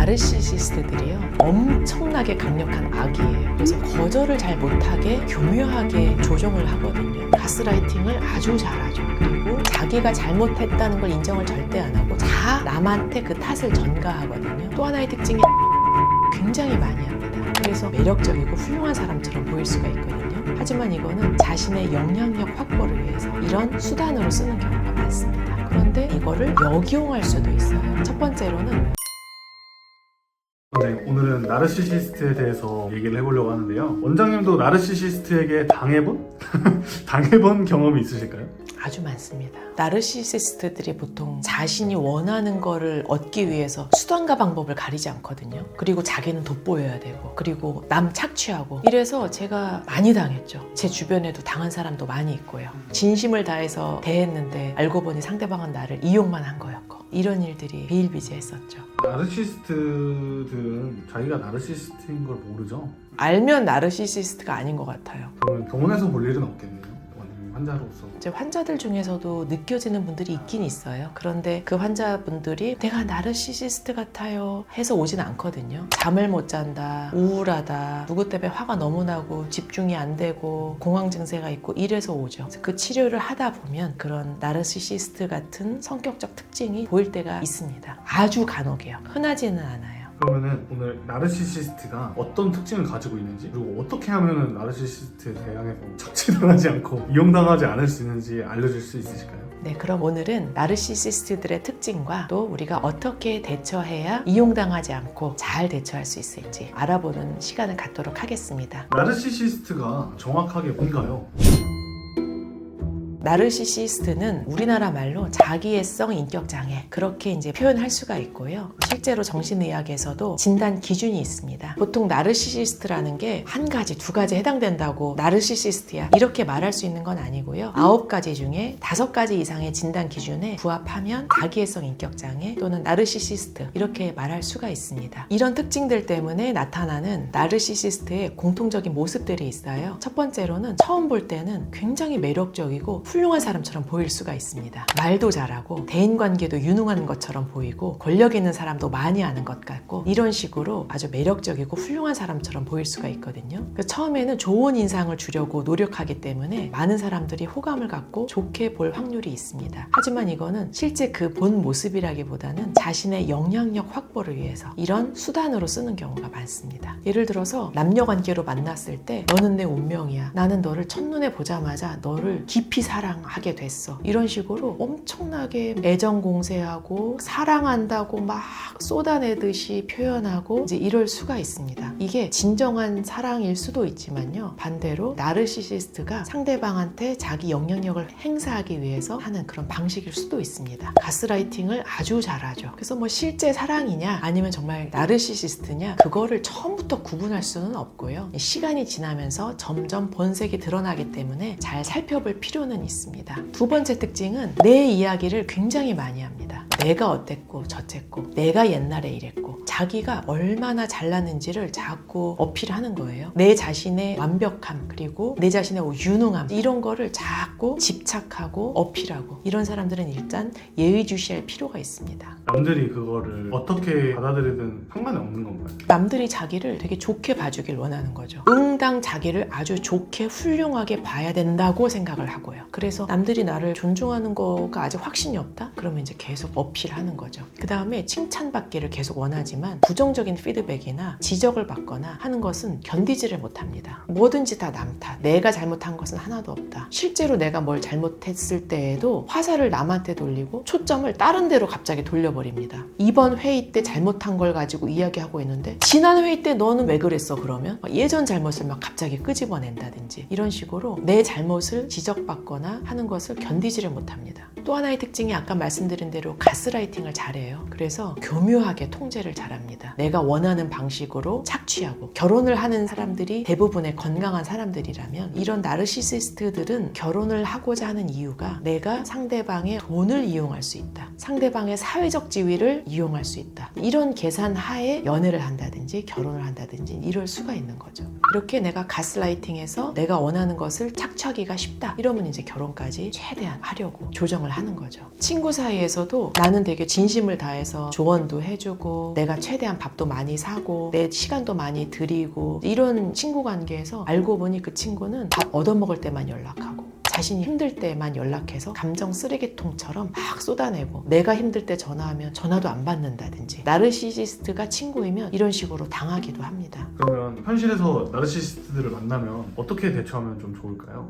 나르시시스트들이요 엄청나게 강력한 악이에요. 그래서 거절을 잘 못하게 교묘하게 조종을 하거든요. 가스라이팅을 아주 잘하죠. 그리고 자기가 잘못했다는 걸 인정을 절대 안 하고 다 남한테 그 탓을 전가하거든요. 또 하나의 특징이 굉장히 많이 합니다. 그래서 매력적이고 훌륭한 사람처럼 보일 수가 있거든요. 하지만 이거는 자신의 영향력 확보를 위해서 이런 수단으로 쓰는 경우가 많습니다. 그런데 이거를 역이용할 수도 있어요. 첫 번째로는 네, 오늘은 나르시시스트에 대해서 얘기를 해보려고 하는데요. 원장님도 나르시시스트에게 당해본 경험이 있으실까요? 아주 많습니다. 나르시시스트들이 보통 자신이 원하는 거를 얻기 위해서 수단과 방법을 가리지 않거든요. 그리고 자기는 돋보여야 되고, 그리고 남 착취하고, 이래서 제가 많이 당했죠. 제 주변에도 당한 사람도 많이 있고요. 진심을 다해서 대했는데 알고 보니 상대방은 나를 이용만 한 거였고, 이런 일들이 비일비재했었죠. 나르시시스트들은 자기가 나르시시스트인 걸 모르죠? 알면 나르시시스트가 아닌 것 같아요. 그러면 병원에서 볼 일은 없겠네요. 환자로서. 이제 환자들 중에서도 느껴지는 분들이 있긴 있어요. 그런데 그 환자분들이 내가 나르시시스트 같아요 해서 오진 않거든요. 잠을 못 잔다, 우울하다, 누구 때문에 화가 너무 나고 집중이 안 되고 공황 증세가 있고 이래서 오죠. 그래서 그 치료를 하다 보면 그런 나르시시스트 같은 성격적 특징이 보일 때가 있습니다. 아주 간혹이에요. 흔하지는 않아요. 그러면은 오늘 나르시시스트가 어떤 특징을 가지고 있는지, 그리고 어떻게 하면은 나르시시스트에 대항해서 착취당하지 않고 이용당하지 않을 수 있는지 알려줄 수 있으실까요? 네, 그럼 오늘은 나르시시스트들의 특징과 또 우리가 어떻게 대처해야 이용당하지 않고 잘 대처할 수 있을지 알아보는 시간을 갖도록 하겠습니다. 나르시시스트가 정확하게 뭔가요? 나르시시스트는 우리나라 말로 자기애성 인격장애, 그렇게 이제 표현할 수가 있고요. 실제로 정신의학에서도 진단 기준이 있습니다. 보통 나르시시스트라는 게 한 가지, 두 가지 해당된다고 나르시시스트야 이렇게 말할 수 있는 건 아니고요. 9가지 중에 5가지 이상의 진단 기준에 부합하면 자기애성 인격장애 또는 나르시시스트 이렇게 말할 수가 있습니다. 이런 특징들 때문에 나타나는 나르시시스트의 공통적인 모습들이 있어요. 첫 번째로는 처음 볼 때는 굉장히 매력적이고 훌륭한 사람처럼 보일 수가 있습니다. 말도 잘하고 대인관계도 유능한 것처럼 보이고 권력 있는 사람도 많이 아는 것 같고 이런 식으로 아주 매력적이고 훌륭한 사람처럼 보일 수가 있거든요. 처음에는 좋은 인상을 주려고 노력하기 때문에 많은 사람들이 호감을 갖고 좋게 볼 확률이 있습니다. 하지만 이거는 실제 그 본 모습이라기보다는 자신의 영향력 확보를 위해서 이런 수단으로 쓰는 경우가 많습니다. 예를 들어서 남녀관계로 만났을 때 너는 내 운명이야. 나는 너를 첫눈에 보자마자 너를 깊이 사랑하게 됐어. 이런 식으로 엄청나게 애정 공세하고 사랑한다고 막 쏟아내듯이 표현하고 이제 이럴 수가 있습니다. 이게 진정한 사랑일 수도 있지만요. 반대로 나르시시스트가 상대방한테 자기 영향력을 행사하기 위해서 하는 그런 방식일 수도 있습니다. 가스라이팅을 아주 잘하죠. 그래서 뭐 실제 사랑이냐 아니면 정말 나르시시스트냐 그거를 처음부터 구분할 수는 없고요. 시간이 지나면서 점점 본색이 드러나기 때문에 잘 살펴볼 필요는 있습니다. 두 번째 특징은 내 이야기를 굉장히 많이 합니다. 내가 어땠고 저쨌고 내가 옛날에 이랬고 자기가 얼마나 잘났는지를 자꾸 어필하는 거예요. 내 자신의 완벽함 그리고 내 자신의 유능함 이런 거를 자꾸 집착하고 어필하고 이런 사람들은 일단 예의주시할 필요가 있습니다. 남들이 그거를 어떻게 받아들이든 상관이 없는 건가요? 남들이 자기를 되게 좋게 봐주길 원하는 거죠. 응당 자기를 아주 좋게 훌륭하게 봐야 된다고 생각을 하고요. 그래서 남들이 나를 존중하는 거가 아직 확신이 없다? 그러면 이제 계속 어필하는 거죠. 그 다음에 칭찬받기를 계속 원하지만 부정적인 피드백이나 지적을 받거나 하는 것은 견디지를 못합니다. 뭐든지 다 남 탓. 내가 잘못한 것은 하나도 없다. 실제로 내가 뭘 잘못했을 때에도 화살을 남한테 돌리고 초점을 다른 데로 갑자기 돌려버립니다. 이번 회의 때 잘못한 걸 가지고 이야기하고 있는데 지난 회의 때 너는 왜 그랬어 그러면 예전 잘못을 막 갑자기 끄집어낸다든지 이런 식으로 내 잘못을 지적받거나 하는 것을 견디지를 못합니다. 또 하나의 특징이 아까 말씀드린 대로 가스라이팅을 잘해요. 그래서 교묘하게 통제를 잘합니다. 내가 원하는 방식으로 착취하고 결혼을 하는 사람들이 대부분의 건강한 사람들이라면 이런 나르시시스트들은 결혼을 하고자 하는 이유가 내가 상대방의 돈을 이용할 수 있다. 상대방의 사회적 지위를 이용할 수 있다. 이런 계산 하에 연애를 한다든지 결혼을 한다든지 이럴 수가 있는 거죠. 이렇게 내가 가스라이팅해서 내가 원하는 것을 착취하기가 쉽다. 이러면 이제 결혼까지 최대한 하려고 조정을 하는 거죠. 친구 사이에서도 남 나는 되게 진심을 다해서 조언도 해주고 내가 최대한 밥도 많이 사고 내 시간도 많이 드리고 이런 친구 관계에서 알고 보니 그 친구는 밥 얻어먹을 때만 연락하고 자신이 힘들 때만 연락해서 감정 쓰레기통처럼 막 쏟아내고 내가 힘들 때 전화하면 전화도 안 받는다든지 나르시시스트가 친구이면 이런 식으로 당하기도 합니다. 그러면 현실에서 나르시시스트들을 만나면 어떻게 대처하면 좀 좋을까요?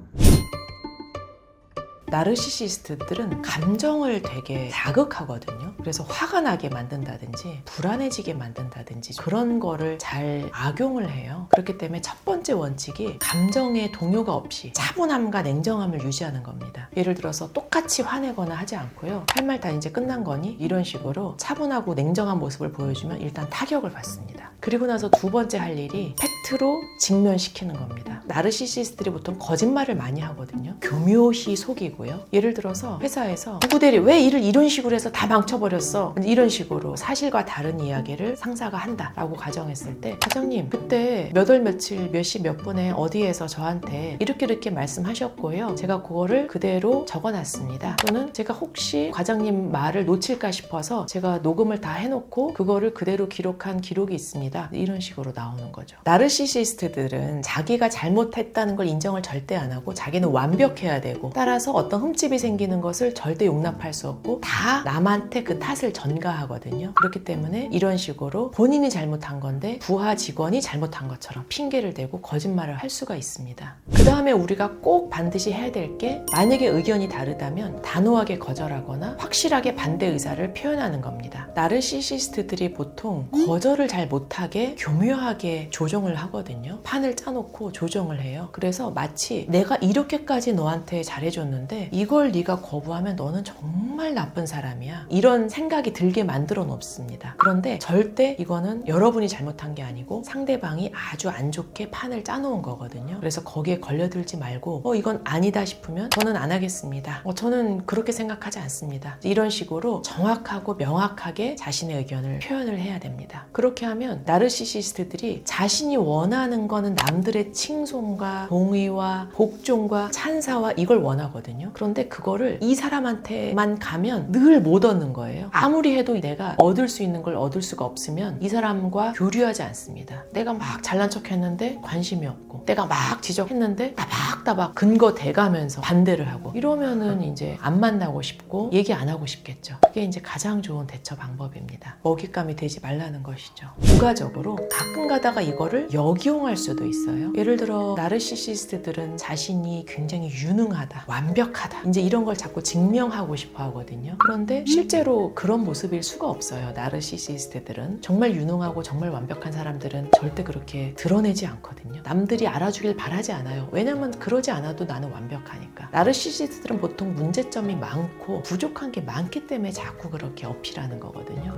나르시시스트들은 감정을 되게 자극하거든요. 그래서 화가 나게 만든다든지 불안해지게 만든다든지 그런 거를 잘 악용을 해요. 그렇기 때문에 첫 번째 원칙이 감정의 동요가 없이 차분함과 냉정함을 유지하는 겁니다. 예를 들어서 똑같이 화내거나 하지 않고요. 할 말 다 이제 끝난 거니? 이런 식으로 차분하고 냉정한 모습을 보여주면 일단 타격을 받습니다. 그리고 나서 두 번째 할 일이 팩트로 직면시키는 겁니다. 나르시시스트들이 보통 거짓말을 많이 하거든요. 교묘히 속이고요. 예를 들어서 회사에서 누구들이 왜 일을 이런 식으로 해서 다 망쳐버렸어? 이런 식으로 사실과 다른 이야기를 상사가 한다라고 가정했을 때 과장님 그때 몇 월 며칠 몇 시 몇 분에 어디에서 저한테 이렇게 말씀하셨고요. 제가 그거를 그대로 적어놨습니다. 또는 제가 혹시 과장님 말을 놓칠까 싶어서 제가 녹음을 다 해놓고 그거를 그대로 기록한 기록이 있습니다. 이런 식으로 나오는 거죠. 나르시시스트들은 자기가 잘못했다는 걸 인정을 절대 안 하고 자기는 완벽해야 되고 따라서 어떤 흠집이 생기는 것을 절대 용납할 수 없고 다 남한테 그 탓을 전가하거든요. 그렇기 때문에 이런 식으로 본인이 잘못한 건데 부하 직원이 잘못한 것처럼 핑계를 대고 거짓말을 할 수가 있습니다. 그 다음에 우리가 꼭 반드시 해야 될 게 만약에 의견이 다르다면 단호하게 거절하거나 확실하게 반대 의사를 표현하는 겁니다. 나르시시스트들이 보통 거절을 잘 못하게 교묘하게 조정을 하거든요. 판을 짜놓고 조정을 해요. 그래서 마치 내가 이렇게까지 너한테 잘해줬는데 이걸 네가 거부하면 너는 정말 나쁜 사람이야. 이런 생각이 들게 만들어 놓습니다. 그런데 절대 이거는 여러분이 잘못한 게 아니고 상대방이 아주 안 좋게 판을 짜놓은 거거든요. 그래서 거기에 걸려들지 말고 이건 아니다 싶으면 저는 안 하겠습니다. 저는 그렇게 생각하지 않습니다. 이런 식으로 정확하고 명확하게 자신의 의견을 표현을 해야 됩니다. 그렇게 하면 나르시시스트들이 자신이 원하는 거는 남들의 칭송과 동의와 복종과 찬사와 이걸 원하거든요. 그런데 그거를 이 사람한테만 가면 늘 못 얻는 거예요. 아무리 해도 내가 얻을 수 있는 걸 얻을 수가 없으면 이 사람과 교류하지 않습니다. 내가 막 잘난 척 했는데 관심이 없고 내가 막 지적했는데 따박따박 근거 대가면서 반대를 하고 이러면은 이제 안 만나고 싶고 얘기 안 하고 싶겠죠. 그게 이제 가장 좋은 대처 방법입니다. 먹잇감이 되지 말라는 것이죠. 부가적으로 가끔 가다가 이거를 역이용할 수도 있어요. 예를 들어 나르시시스트들은 자신이 굉장히 유능하다, 완벽하다 이제 이런 걸 자꾸 증명하고 싶어 하거든요. 그런데 실제로 그런 모습일 수가 없어요. 나르시시스트들은 정말 유능하고 정말 완벽한 사람들은 절대 그렇게 드러내지 않거든요. 남들이 알아주길 바라지 않아요. 왜냐면 그러지 않아도 나는 완벽하니까. 나르시시스트들은 보통 문제점이 많고 부족한 게 많기 때문에 자꾸 그렇게 어필하는 거거든요.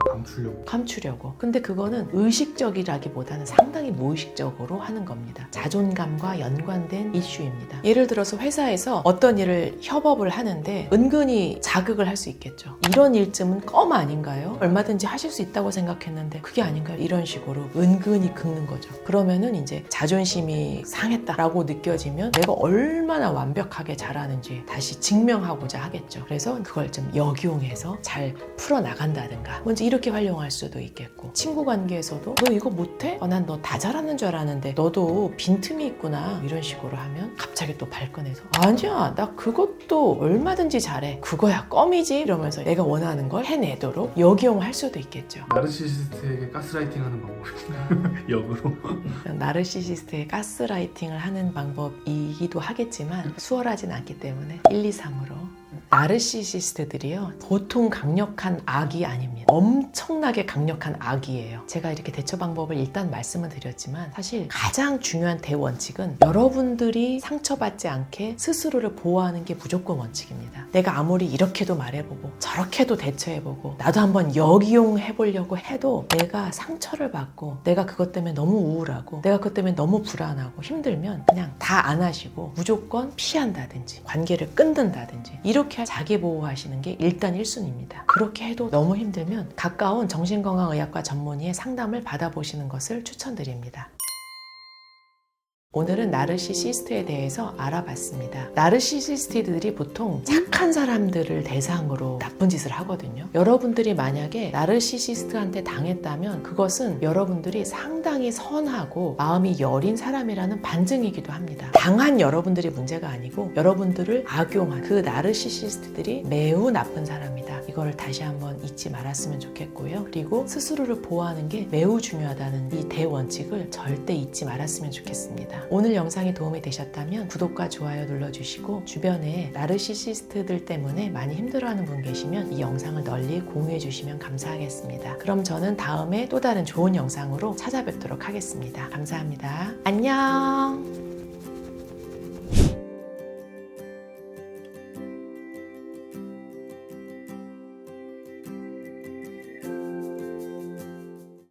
감추려고. 근데 그거는 의식적이라기보다는 상당히 무의식적으로 하는 겁니다. 자존감과 연관된 이슈입니다. 예를 들어서 회사에서 어떤 일을 협업을 하는데 은근히 자극을 할 수 있겠죠. 이런 일쯤은 껌 아닌가요? 얼마든지 하실 수 있다고 생각했는데 그게 아닌가요? 이런 식으로 은근히 긁는 거죠. 그러면은 이제 자존심이 상했다라고 느껴지면 내가 얼마나 완벽하게 잘하는지 다시 증명하고자 하겠죠. 그래서 그걸 좀 역이용해서 잘 풀어나간다든가 먼저 이렇게 활용할 수도 있겠고 친구 관계에서도 너 이거 못해? 난 너 다 잘하는 줄 알았는데 너도 빈틈이 있구나 이런 식으로 하면 갑자기 또 발끈해서 아니야 나 그것도 얼마든지 잘해 그거야 껌이지 이러면서 내가 원하는 걸 해내도록 역이용할 수도 있겠죠. 나르시시스트에게 가스라이팅 하는 방법입니다. 역으로. 나르시시스트의 가스라이팅을 하는 방법이기도 하겠지만 수월하진 않기 때문에 1, 2, 3으로 나르시시스트들이요 보통 강력한 악이 아닙니다. 엄청나게 강력한 악이에요. 제가 이렇게 대처 방법을 일단 말씀을 드렸지만 사실 가장 중요한 대원칙은 여러분들이 상처받지 않게 스스로를 보호하는 게 무조건 원칙입니다. 내가 아무리 이렇게도 말해보고 저렇게도 대처해보고 나도 한번 역이용해보려고 해도 내가 상처를 받고 내가 그것 때문에 너무 우울하고 내가 그것 때문에 너무 불안하고 힘들면 그냥 다 안 하시고 무조건 피한다든지 관계를 끊는다든지 이렇게 자기 보호하시는 게 일단 1순위입니다. 그렇게 해도 너무 힘들면 가까운 정신건강의학과 전문의의 상담을 받아보시는 것을 추천드립니다. 오늘은 나르시시스트에 대해서 알아봤습니다. 나르시시스트들이 보통 착한 사람들을 대상으로 나쁜 짓을 하거든요. 여러분들이 만약에 나르시시스트한테 당했다면 그것은 여러분들이 상당히 선하고 마음이 여린 사람이라는 반증이기도 합니다. 당한 여러분들이 문제가 아니고 여러분들을 악용한 그 나르시시스트들이 매우 나쁜 사람이다. 이거를 다시 한번 잊지 말았으면 좋겠고요. 그리고 스스로를 보호하는 게 매우 중요하다는 이 대원칙을 절대 잊지 말았으면 좋겠습니다. 오늘 영상이 도움이 되셨다면 구독과 좋아요 눌러주시고 주변에 나르시시스트들 때문에 많이 힘들어하는 분 계시면 이 영상을 널리 공유해 주시면 감사하겠습니다. 그럼 저는 다음에 또 다른 좋은 영상으로 찾아뵙도록 하겠습니다. 감사합니다. 안녕.